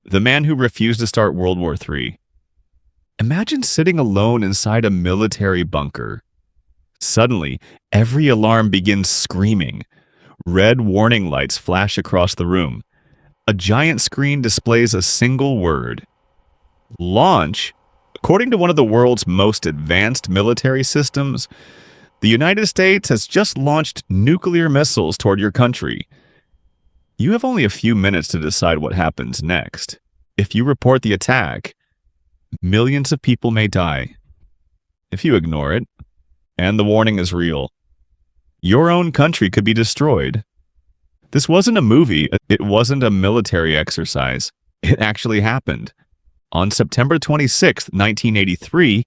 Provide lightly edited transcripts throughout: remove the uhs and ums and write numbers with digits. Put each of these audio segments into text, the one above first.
the man who refused to start World War III. Imagine sitting alone inside a military bunker. Suddenly, every alarm begins screaming. Red warning lights flash across the room. A giant screen displays a single word. Launch. According to one of the world's most advanced military systems, the United States has just launched nuclear missiles toward your country. You have only a few minutes to decide what happens next. If you report the attack, millions of people may die. If you ignore it, and the warning is real, your own country could be destroyed. This wasn't a movie. It wasn't a military exercise. It actually happened. On September 26, 1983,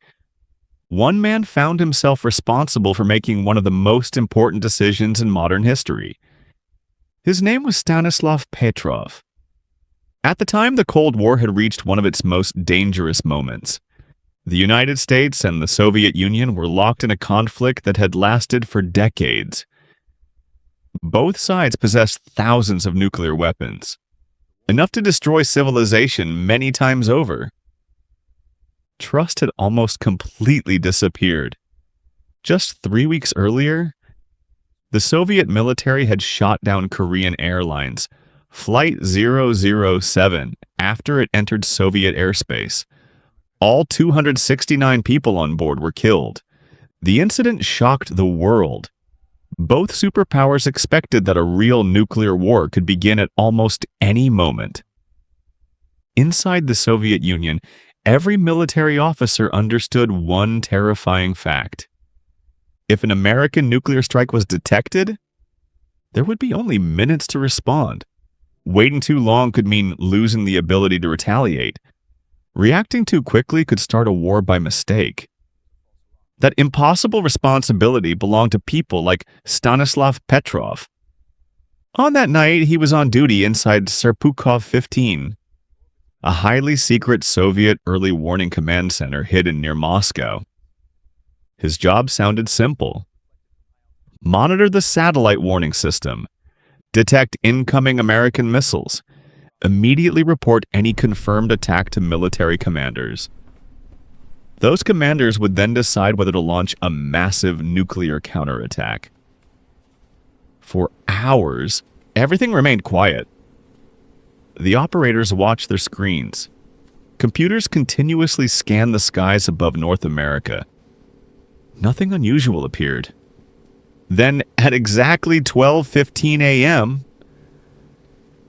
one man found himself responsible for making one of the most important decisions in modern history. His name was Stanislav Petrov. At the time, the Cold War had reached one of its most dangerous moments. The United States and the Soviet Union were locked in a conflict that had lasted for decades. Both sides possessed thousands of nuclear weapons, enough to destroy civilization many times over. Trust had almost completely disappeared. Just 3 weeks earlier, the Soviet military had shot down Korean Airlines Flight 007 after it entered Soviet airspace. All 269 people on board were killed. The incident shocked the world. Both superpowers expected that a real nuclear war could begin at almost any moment. Inside the Soviet Union, every military officer understood one terrifying fact. If an American nuclear strike was detected, there would be only minutes to respond. Waiting too long could mean losing the ability to retaliate. Reacting too quickly could start a war by mistake. That impossible responsibility belonged to people like Stanislav Petrov. On that night, he was on duty inside Serpukhov 15, a highly secret Soviet early warning command center hidden near Moscow. His job sounded simple. Monitor the satellite warning system, detect incoming American missiles, immediately report any confirmed attack to military commanders. Those commanders would then decide whether to launch a massive nuclear counterattack. For hours, everything remained quiet. The operators watched their screens. Computers continuously scanned the skies above North America. Nothing unusual appeared. Then, at exactly 12:15 a.m.,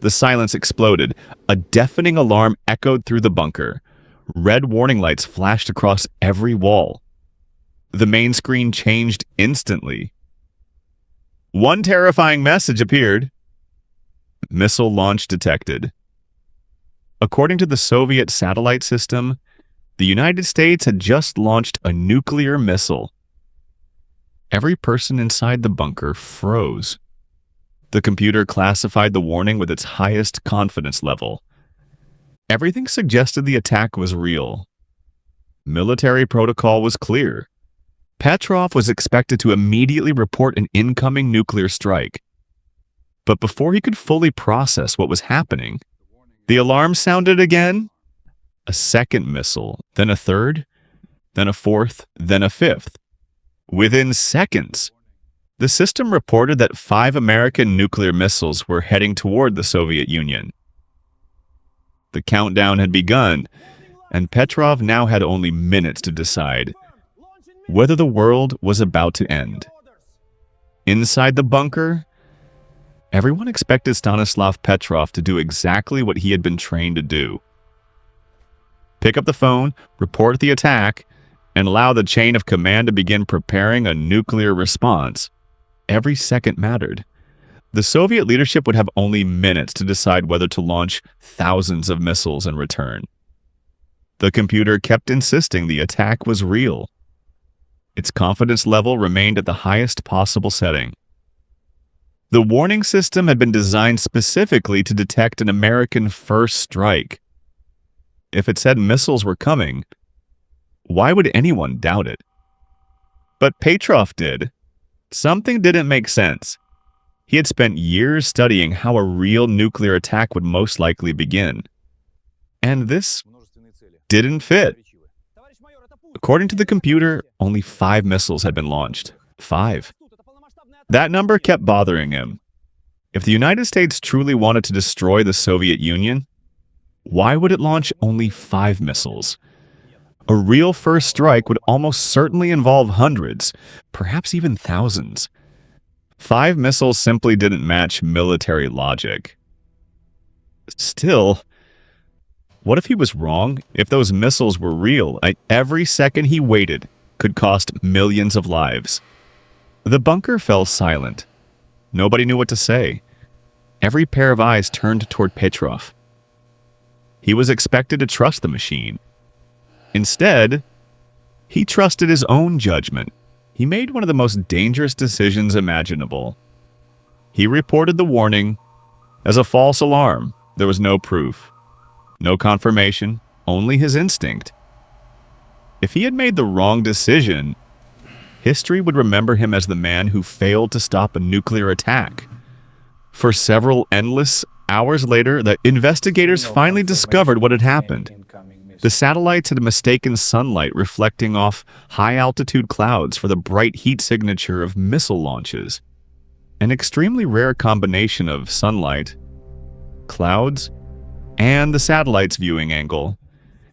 the silence exploded. A deafening alarm echoed through the bunker. Red warning lights flashed across every wall. The main screen changed instantly. One terrifying message appeared. Missile launch detected. According to the Soviet satellite system, the United States had just launched a nuclear missile. Every person inside the bunker froze. The computer classified the warning with its highest confidence level. Everything suggested the attack was real. Military protocol was clear. Petrov was expected to immediately report an incoming nuclear strike. But before he could fully process what was happening, the alarm sounded again. A second missile, then a third, then a fourth, then a fifth. Within seconds, the system reported that 5 American nuclear missiles were heading toward the Soviet Union. The countdown had begun, and Petrov now had only minutes to decide whether the world was about to end. Inside the bunker, everyone expected Stanislav Petrov to do exactly what he had been trained to do. Pick up the phone, report the attack, and allow the chain of command to begin preparing a nuclear response. Every second mattered. The Soviet leadership would have only minutes to decide whether to launch thousands of missiles in return. The computer kept insisting the attack was real. Its confidence level remained at the highest possible setting. The warning system had been designed specifically to detect an American first strike. If it said missiles were coming, why would anyone doubt it? But Petrov did. Something didn't make sense. He had spent years studying how a real nuclear attack would most likely begin. And this didn't fit. According to the computer, only 5 missiles had been launched. 5. That number kept bothering him. If the United States truly wanted to destroy the Soviet Union, why would it launch only 5 missiles? A real first strike would almost certainly involve hundreds, perhaps even thousands. 5 missiles simply didn't match military logic. Still, what if he was wrong? If those missiles were real, every second he waited could cost millions of lives. The bunker fell silent. Nobody knew what to say. Every pair of eyes turned toward Petrov. He was expected to trust the machine. Instead, he trusted his own judgment. He made one of the most dangerous decisions imaginable. He reported the warning as a false alarm. There was no proof, no confirmation, only his instinct. If he had made the wrong decision, history would remember him as the man who failed to stop a nuclear attack. For several endless hours later, the investigators finally discovered what had happened. The satellites had mistaken sunlight reflecting off high-altitude clouds for the bright heat signature of missile launches. An extremely rare combination of sunlight, clouds, and the satellite's viewing angle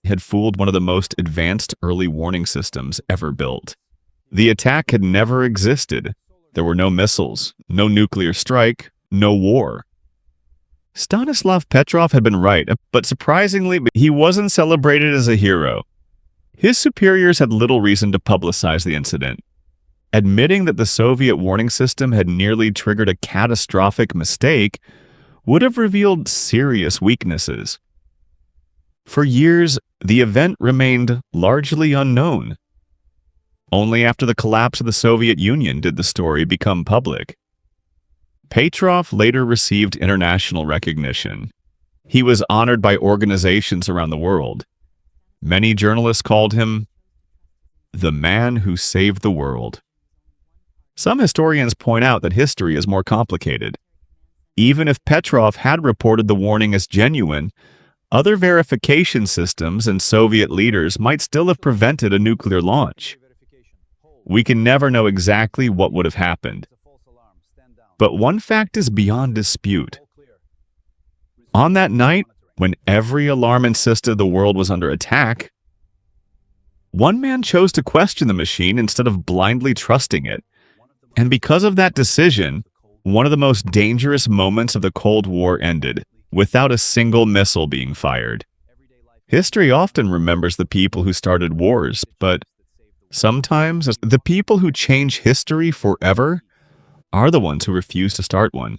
had fooled one of the most advanced early warning systems ever built. The attack had never existed. There were no missiles, no nuclear strike, no war. Stanislav Petrov had been right, but surprisingly, he wasn't celebrated as a hero. His superiors had little reason to publicize the incident. Admitting that the Soviet warning system had nearly triggered a catastrophic mistake would have revealed serious weaknesses. For years, the event remained largely unknown. Only after the collapse of the Soviet Union did the story become public. Petrov later received international recognition. He was honored by organizations around the world. Many journalists called him the man who saved the world. Some historians point out that history is more complicated. Even if Petrov had reported the warning as genuine, other verification systems and Soviet leaders might still have prevented a nuclear launch. We can never know exactly what would have happened. But one fact is beyond dispute. On that night, when every alarm insisted the world was under attack, one man chose to question the machine instead of blindly trusting it. And because of that decision, one of the most dangerous moments of the Cold War ended, without a single missile being fired. History often remembers the people who started wars, but sometimes the people who change history forever are the ones who refuse to start one.